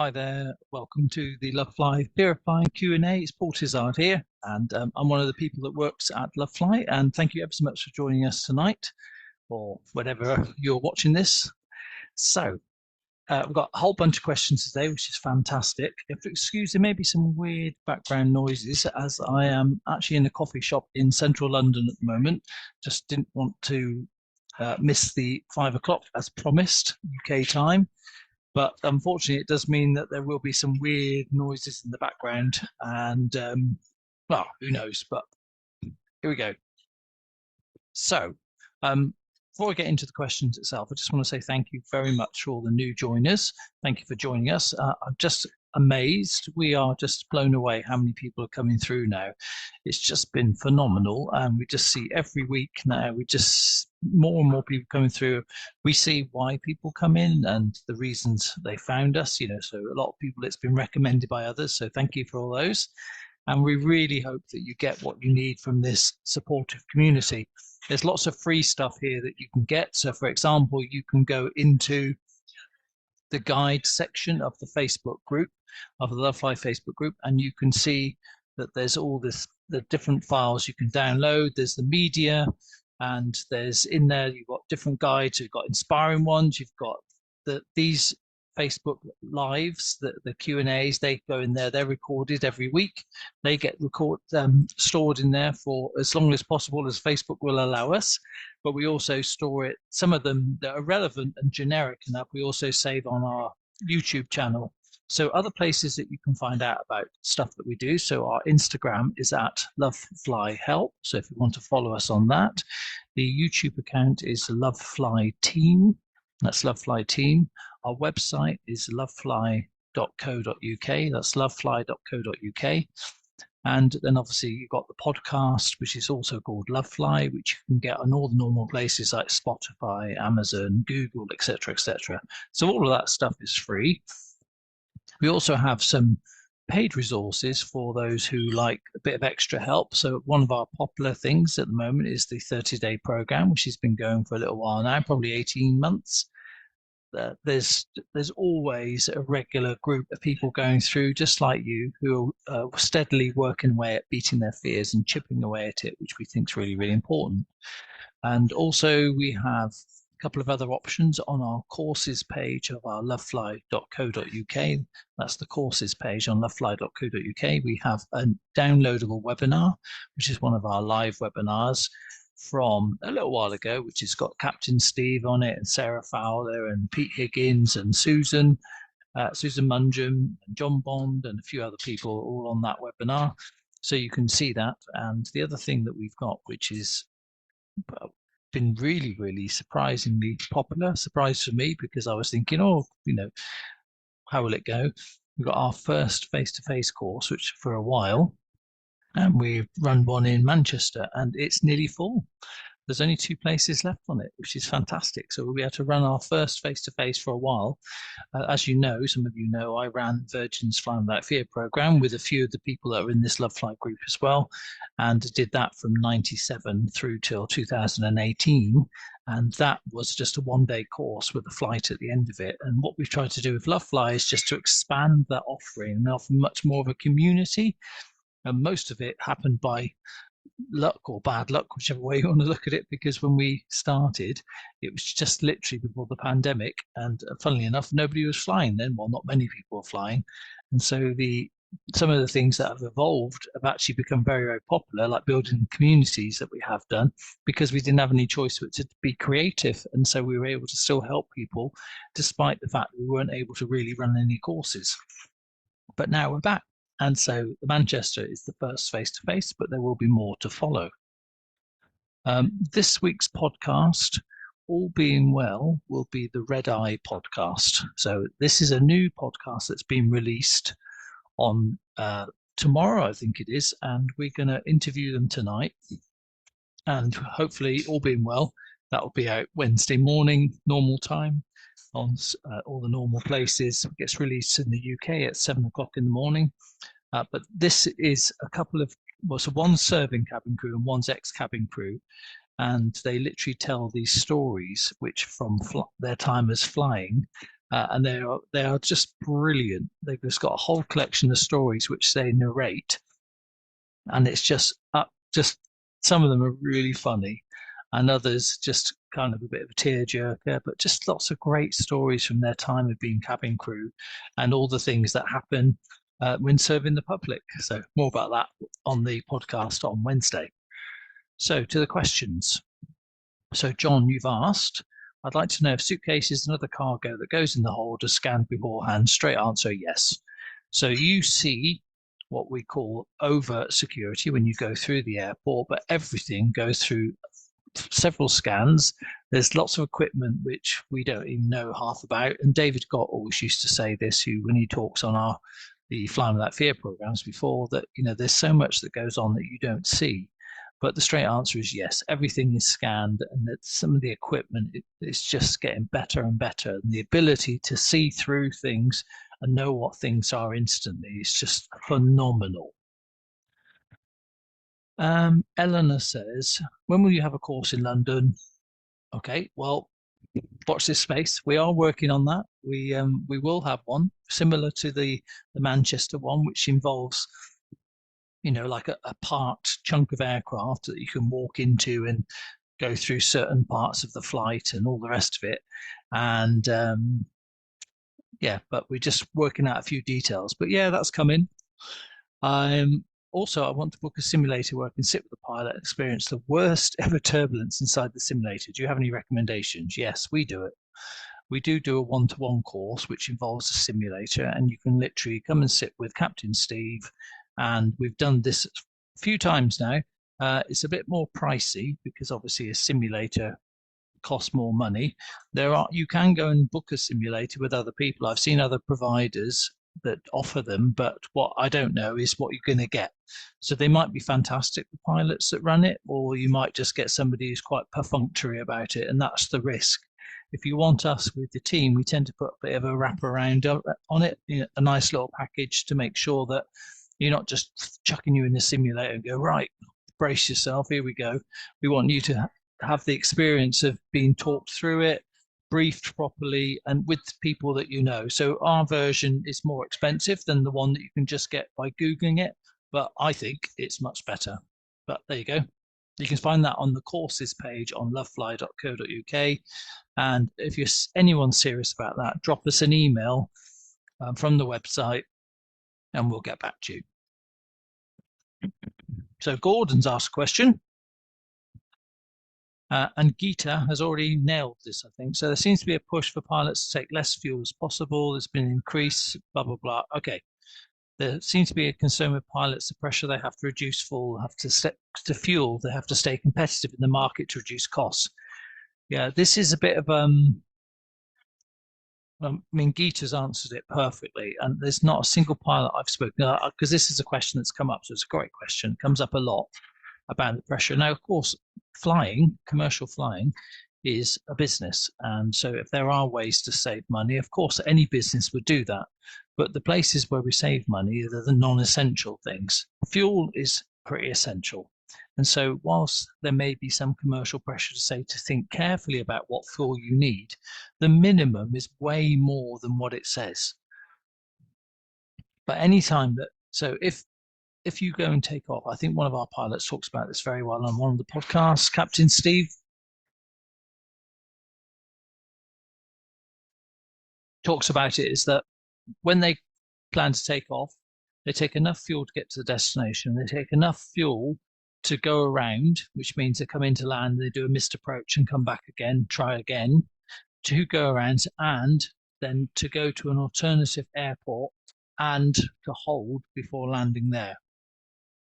Hi there, welcome to the Lovefly fearofflying Q&A. It's Paul Tizard here, and I'm one of the people that works at Lovefly, and thank you ever so much for joining us tonight, or whenever you're watching this. So, we've got a whole bunch of questions today, which is fantastic. If you excuse, there may be some weird background noises, as I am actually in a coffee shop in central London at the moment. Just didn't want to miss the 5 o'clock as promised, UK time. But unfortunately, it does mean that there will be some weird noises in the background, and well, who knows? But here we go. So, before we get into the questions itself, I just want to say thank you very much for all the new joiners. Thank you for joining us. I'm just amazed. We are just blown away how many people are coming through now. It's just been phenomenal, and we just see every week now. We just more and more people coming through. We see why people come in and the reasons they found us. So a lot of people, it's been recommended by others. So thank you for all those, and we really hope that you get what you need from this supportive community. There's lots of free stuff here that you can get. So, for example, you can go into the guide section of the Facebook group, of the Lovefly Facebook group, and you can see that there's all the different files you can download. There's the media, and there's in there, you've got different guides. You've got inspiring ones. You've got these Facebook lives, the Q&As, they go in there. They're recorded every week. They get stored in there for as long as possible as Facebook will allow us. But we also store it, some of them that are relevant and generic enough, we also save on our YouTube channel. So other places that you can find out about stuff that we do. So our Instagram is at Lovefly Help. So if you want to follow us on that, the YouTube account is Lovefly Team. That's Lovefly Team. Our website is lovefly.co.uk. That's lovefly.co.uk. And then obviously you've got the podcast, which is also called Lovefly, which you can get on all the normal places like Spotify, Amazon, Google, etc., etc. So all of that stuff is free. We also have some paid resources for those who like a bit of extra help. So one of our popular things at the moment is the 30-day program, which has been going for a little while now, probably 18 months. There's always a regular group of people going through, just like you, who are steadily working away at beating their fears and chipping away at it, which we think is really, really important. And also we have a couple of other options on our courses page of our lovefly.co.uk. That's the courses page on lovefly.co.uk. We have a downloadable webinar, which is one of our live webinars from a little while ago, which has got Captain Steve on it, and Sarah Fowler, and Pete Higgins, and Susan Munjum, and John Bond, and a few other people all on that webinar. So you can see that. And the other thing that we've got, which is been really, really surprisingly popular, surprise for me, because I was thinking, how will it go? We've got our first face-to-face course, which for a while, and we've run one in Manchester, and it's nearly full. There's only 2 places left on it, which is fantastic. So we had to run our first face-to-face for a while. As you know, some of you know, I ran Virgin's Flying Without Fear program with a few of the people that are in this Lovefly group as well, and did that from 97 through till 2018. And that was just a 1-day course with a flight at the end of it. And what we've tried to do with Lovefly is just to expand that offering and offer much more of a community. And most of it happened by luck or bad luck, whichever way you want to look at it, because when we started, it was just literally before the pandemic, and funnily enough, nobody was flying then. Well, not many people were flying, and so some of the things that have evolved have actually become very, very popular, like building communities that we have done, because we didn't have any choice but to be creative, and so we were able to still help people despite the fact that we weren't able to really run any courses. But now we're back. And so Manchester is the first face-to-face, but there will be more to follow. This week's podcast, all being well, will be the Red Eye podcast. So this is a new podcast that's been released on tomorrow, I think it is, and we're going to interview them tonight. And hopefully, all being well, that will be out Wednesday morning, normal time, on all the normal places. It gets released in the UK at 7 o'clock in the morning. But this is a couple of, so one's serving cabin crew and one's ex-cabin crew, and they literally tell these stories which from their time as flying and they are just brilliant. They've just got a whole collection of stories which they narrate, and it's just some of them are really funny, and others just kind of a bit of a tearjerker, but just lots of great stories from their time of being cabin crew and all the things that happen when serving the public. So more about that on the podcast on Wednesday. So to the questions. So John, you've asked, I'd like to know if suitcases and other cargo that goes in the hold are scanned beforehand. Straight answer, yes. So you see what we call overt security when you go through the airport, but everything goes through several scans. There's lots of equipment which we don't even know half about. And David Gott always used to say this, when he talks on the Flying Without Fear programs before, that there's so much that goes on that you don't see. But the straight answer is yes, everything is scanned, and that some of the equipment is just getting better and better. And the ability to see through things and know what things are instantly is just phenomenal. Eleanor says, when will you have a course in London? Okay, well, watch this space. We are working on that. We will have one similar to the Manchester one, which involves like a parked chunk of aircraft that you can walk into and go through certain parts of the flight and all the rest of it. And yeah, but we're just working out a few details. But yeah, that's coming. Also, I want to book a simulator where I can sit with the pilot and experience the worst ever turbulence inside the simulator. Do you have any recommendations? Yes, we do it. We do a one-to-one course, which involves a simulator, and you can literally come and sit with Captain Steve. And we've done this a few times now. It's a bit more pricey because obviously a simulator costs more money. You can go and book a simulator with other people. I've seen other providers that offer them, but what I don't know is what you're going to get. So they might be fantastic, the pilots that run it, or you might just get somebody who's quite perfunctory about it, and that's the risk. If you want us with the team, we tend to put a bit of a wraparound on it, a nice little package to make sure that you're not just chucking you in the simulator and go, right, brace yourself, here we go. We want you to have the experience of being talked through it, briefed properly, and with people that you know. So our version is more expensive than the one that you can just get by Googling it, but I think it's much better. But there you go. You can find that on the courses page on lovefly.co.uk. And if you're anyone serious about that, drop us an email from the website and we'll get back to you. So Gordon's asked a question. And Geeta has already nailed this, I think. So there seems to be a push for pilots to take less fuel as possible. There's been an increase, blah, blah, blah. Okay. There seems to be a concern with pilots, the pressure they have to reduce fuel, have to fuel, they have to stay competitive in the market to reduce costs. Yeah, this is a bit of I mean, Geeta's answered it perfectly, and there's not a single pilot I've spoken because this is a question that's come up, so it's a great question. It comes up a lot about the pressure. Now, of course, commercial flying, is a business, and so if there are ways to save money, of course, any business would do that. But the places where we save money are the non-essential things. Fuel is pretty essential. And so whilst there may be some commercial pressure to think carefully about what fuel you need, the minimum is way more than what it says. But anytime so if you go and take off, I think one of our pilots talks about this very well on one of the podcasts, Captain Steve talks about it, is that when they plan to take off, they take enough fuel to get to the destination. They take enough fuel to go around, which means they come into land, they do a missed approach and come back again, try again, to go around, and then to go to an alternative airport and to hold before landing there.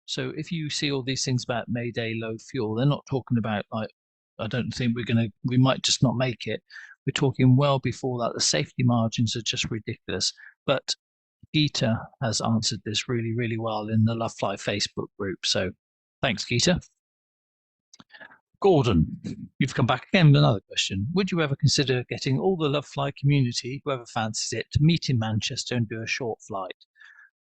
So if you see all these things about Mayday, low fuel, they're not talking about like, I don't think we might just not make it. We're talking well before that. The safety margins are just ridiculous. But Geeta has answered this really, really well in the Lovefly Facebook group. So thanks, Geeta. Gordon, you've come back again with another question. Would you ever consider getting all the Lovefly community, whoever fancies it, to meet in Manchester and do a short flight?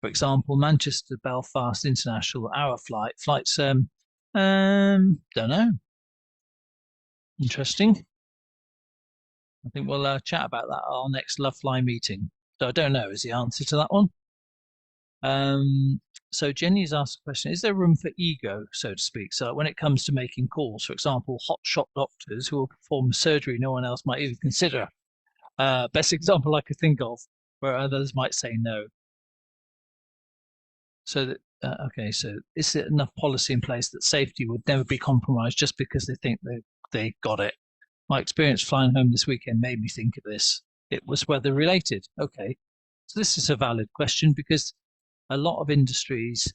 For example, Manchester, Belfast International hour flights. Don't know. Interesting. I think we'll chat about that at our next Lovefly meeting. So I don't know is the answer to that one. So Jenny's asked a question, is there room for ego, so to speak? So when it comes to making calls, for example, hotshot doctors who will perform surgery no one else might even consider. Best example I could think of, where others might say no. So that okay, so is there enough policy in place that safety would never be compromised just because they think they got it? My experience flying home this weekend made me think of this. It was weather related. Okay, so this is a valid question because a lot of industries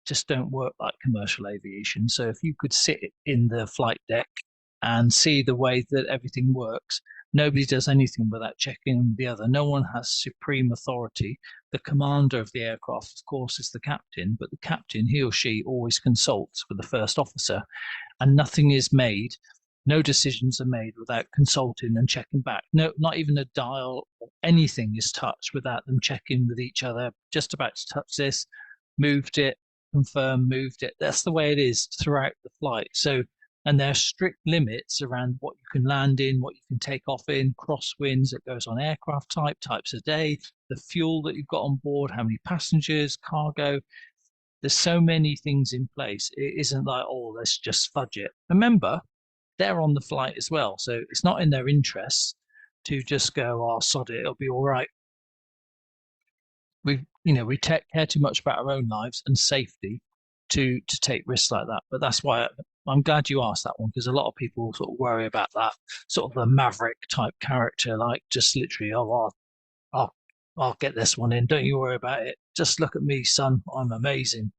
just don't work like commercial aviation. So if you could sit in the flight deck and see the way that everything works, nobody does anything without checking with the other. No one has supreme authority. The commander of the aircraft, of course, is the captain, but the captain, he or she, always consults with the first officer, and nothing is made. No decisions are made without consulting and checking back. No, not even a dial or anything is touched without them checking with each other. Just about to touch this, moved it, confirm, moved it. That's the way it is throughout the flight. So, and there are strict limits around what you can land in, what you can take off in, crosswinds. It goes on aircraft type, types a day, the fuel that you've got on board, how many passengers, cargo. There's so many things in place. It isn't like, oh, let's just fudge it. Remember, they're on the flight as well. So it's not in their interests to just go, oh, sod it, it'll be all right. We care too much about our own lives and safety to take risks like that. But that's why I'm glad you asked that one, because a lot of people sort of worry about that sort of the maverick type character, like just literally, oh, I'll get this one in. Don't you worry about it. Just look at me, son. I'm amazing.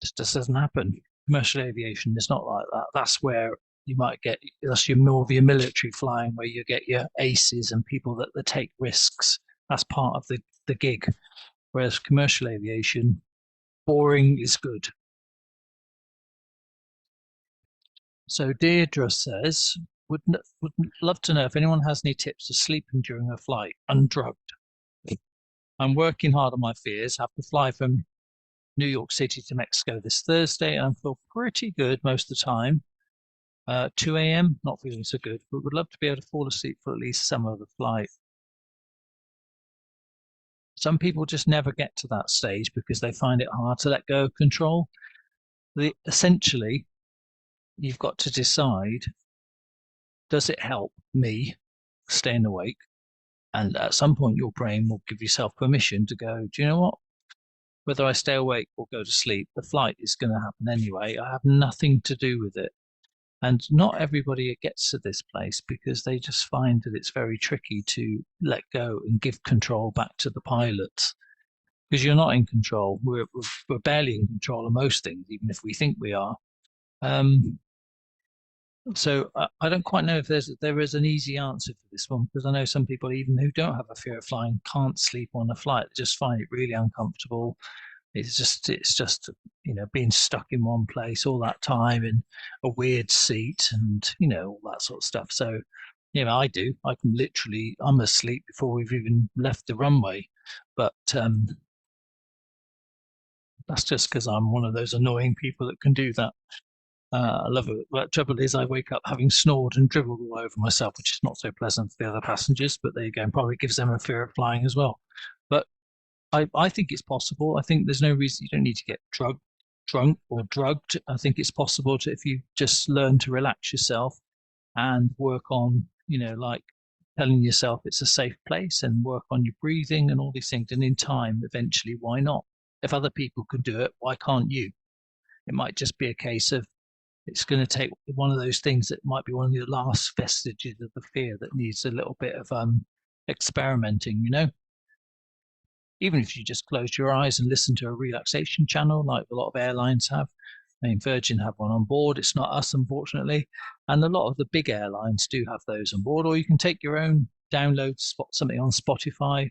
Just doesn't happen. Commercial aviation is not like that. That's where you might get, that's your more of your military flying, where you get your aces and people that take risks. That's part of the gig. Whereas commercial aviation, boring is good. So Deirdre says, would love to know if anyone has any tips for sleeping during a flight, undrugged. I'm working hard on my fears. Have to fly from New York City to Mexico this Thursday, and I feel pretty good most of the time. 2 a.m., not feeling so good, but would love to be able to fall asleep for at least some of the flight. Some people just never get to that stage because they find it hard to let go of control. Essentially, you've got to decide, does it help me staying awake? And at some point, your brain will give yourself permission to go, do you know what? Whether I stay awake or go to sleep, the flight is going to happen anyway. I have nothing to do with it. And not everybody gets to this place because they just find that it's very tricky to let go and give control back to the pilots, because you're not in control. We're barely in control of most things, even if we think we are. So I don't quite know if there is an easy answer for this one, because I know some people, even who don't have a fear of flying, can't sleep on a flight. They just find it really uncomfortable. It's just being stuck in one place all that time in a weird seat and all that sort of stuff. So I do. I'm asleep before we've even left the runway, but that's just because I'm one of those annoying people that can do that. I love it. But the trouble is, I wake up having snored and dribbled all over myself, which is not so pleasant for the other passengers. But there you go, and probably gives them a fear of flying as well. But I think it's possible. I think there's no reason you don't need to get drunk or drugged. I think it's possible to, if you just learn to relax yourself and work on, like telling yourself it's a safe place and work on your breathing and all these things. And in time, eventually, why not? If other people can do it, why can't you? It might just be a case of it's going to take one of those things that might be one of the last vestiges of the fear that needs a little bit of experimenting, even if you just close your eyes and listen to a relaxation channel like a lot of airlines have. I mean, Virgin have one on board. It's not us, unfortunately. And a lot of the big airlines do have those on board, or you can take your own download, spot something on Spotify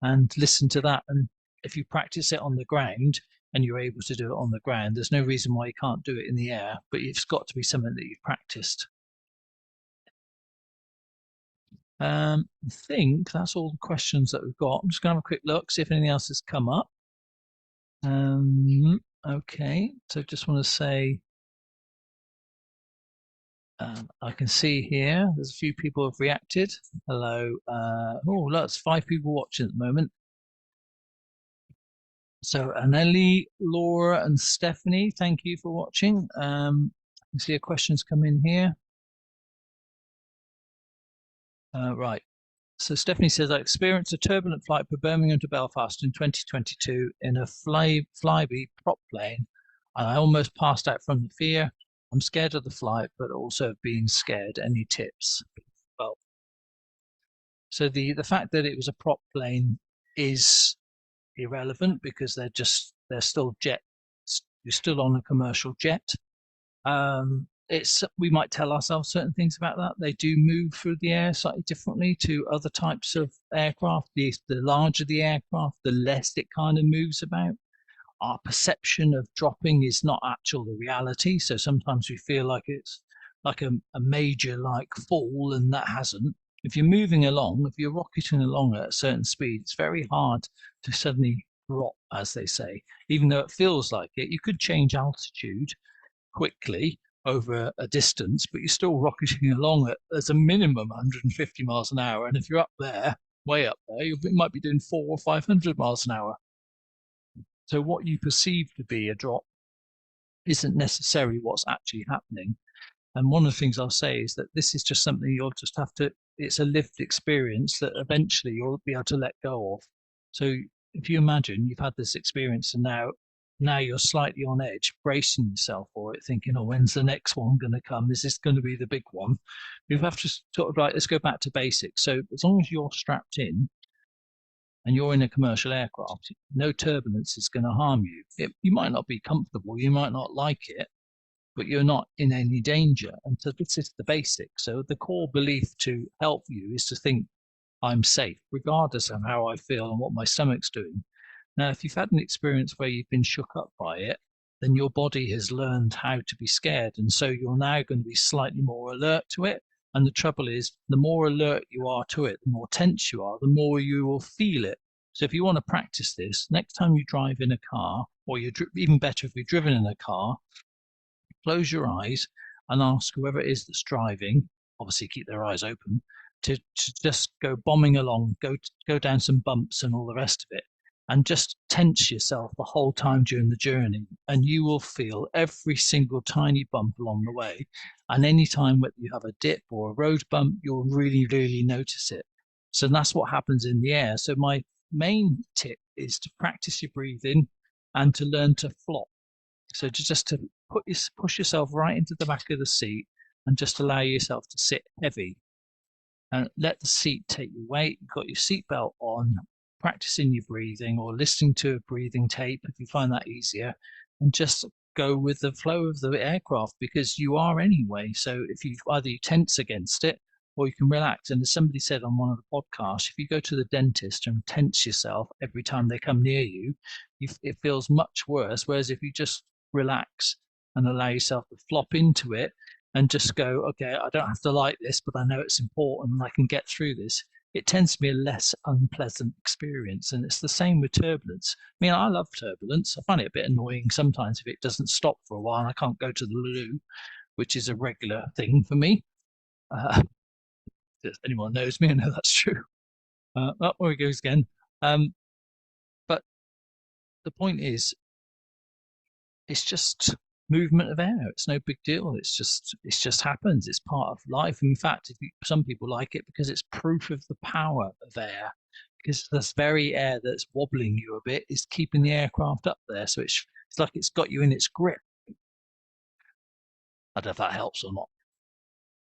and listen to that. And if you practice it on the ground and you're able to do it on the ground, there's no reason why you can't do it in the air, but it's got to be something that you've practiced. I think that's all the questions that we've got. I'm just going to have a quick look, see if anything else has come up. Okay, so just want to say I can see here there's a few people have reacted. Hello. Oh, that's 5 people watching at the moment. So Anneli, Laura, and Stephanie, thank you for watching. I can see a question's come in here. Right. So Stephanie says, I experienced a turbulent flight from Birmingham to Belfast in 2022 in a Flybe prop plane, and I almost passed out from the fear. I'm scared of the flight, but also being scared. Any tips? Well, so the fact that it was a prop plane is irrelevant because they're still jet. You're still on a commercial jet. We might tell ourselves certain things about that. They do move through the air slightly differently to other types of aircraft. The larger the aircraft, the less it kind of moves about. Our perception of dropping is not actual the reality. So sometimes we feel like it's like a major like fall, and that hasn't. If you're moving along, if you're rocketing along at a certain speed, it's very hard to suddenly drop, as they say. Even though it feels like it, you could change altitude quickly over a distance, but you're still rocketing along at as a minimum 150 miles an hour. And if you're up there, way up there, you might be doing 400 or 500 miles an hour. So what you perceive to be a drop isn't necessarily what's actually happening. And one of the things I'll say is that this is just something you'll just have to, it's a lived experience that eventually you'll be able to let go of. So if you imagine you've had this experience and now you're slightly on edge, bracing yourself for it, thinking, oh, when's the next one going to come? Is this going to be the big one? You have to sort of like, let's go back to basics. So as long as you're strapped in and you're in a commercial aircraft, no turbulence is going to harm you. You might not be comfortable, you might not like it, but you're not in any danger. And so this is the basics. So the core belief to help you is to think, I'm safe, regardless of how I feel and what my stomach's doing. Now, if you've had an experience where you've been shook up by it, then your body has learned how to be scared. And so you're now going to be slightly more alert to it. And the trouble is, the more alert you are to it, the more tense you are, the more you will feel it. So if you want to practice this, next time you drive in a car, or you're even better if you're driven in a car, close your eyes and ask whoever it is that's driving, obviously keep their eyes open, to just go bombing along, go down some bumps and all the rest of it, and just tense yourself the whole time during the journey, and you will feel every single tiny bump along the way. And any time whether you have a dip or a road bump, you'll really, really notice it. So that's what happens in the air. So my main tip is to practice your breathing and to learn to flop. So just to push yourself right into the back of the seat and just allow yourself to sit heavy and let the seat take your weight. You've got your seatbelt on, practicing your breathing or listening to a breathing tape if you find that easier, and just go with the flow of the aircraft because you are anyway. So if you either you tense against it or you can relax. And as somebody said on one of the podcasts, if you go to the dentist and tense yourself every time they come near you, it feels much worse. Whereas if you just relax and allow yourself to flop into it and just go, okay, I don't have to like this, but I know it's important and I can get through this, it tends to be a less unpleasant experience. And it's the same with turbulence. I mean, I love turbulence. I find it a bit annoying sometimes if it doesn't stop for a while and I can't go to the loo, which is a regular thing for me. If anyone knows me, I know that's true. Oh, there he goes again. But the point is, it's just movement of air. It's no big deal. It just happens. It's part of life. In fact, some people like it because it's proof of the power of air. Because this very air that's wobbling you a bit is keeping the aircraft up there. So it's like it's got you in its grip. I don't know if that helps or not.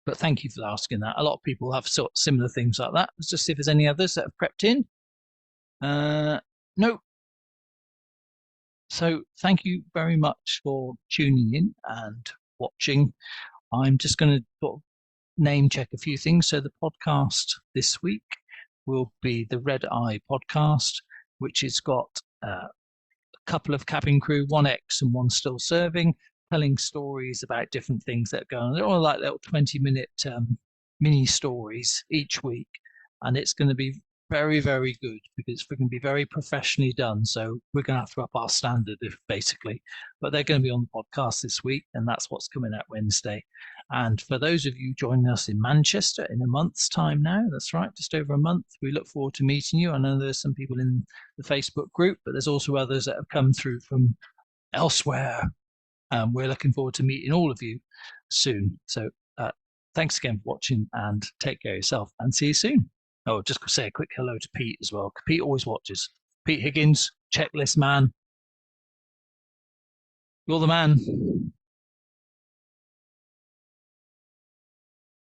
But thank you for asking that. A lot of people have sort of similar things like that. Let's just see if there's any others that have crept in. No. So thank you very much for tuning in and watching. I'm just going to sort of name check a few things. So the podcast this week will be the Red Eye podcast, which has got a couple of cabin crew, one ex and one still serving, telling stories about different things that are going on. They're all like little 20-minute mini stories each week. And it's going to be very, very good because it's going to be very professionally done. So we're going to have to up our standard, if basically. But they're going to be on the podcast this week, and that's what's coming out Wednesday. And for those of you joining us in Manchester in a month's time now, that's right, just over a month, we look forward to meeting you. I know there's some people in the Facebook group, but there's also others that have come through from elsewhere. We're looking forward to meeting all of you soon. So thanks again for watching, and take care of yourself, and see you soon. Oh, just say a quick hello to Pete as well. Pete always watches. Pete Higgins, checklist man. You're the man.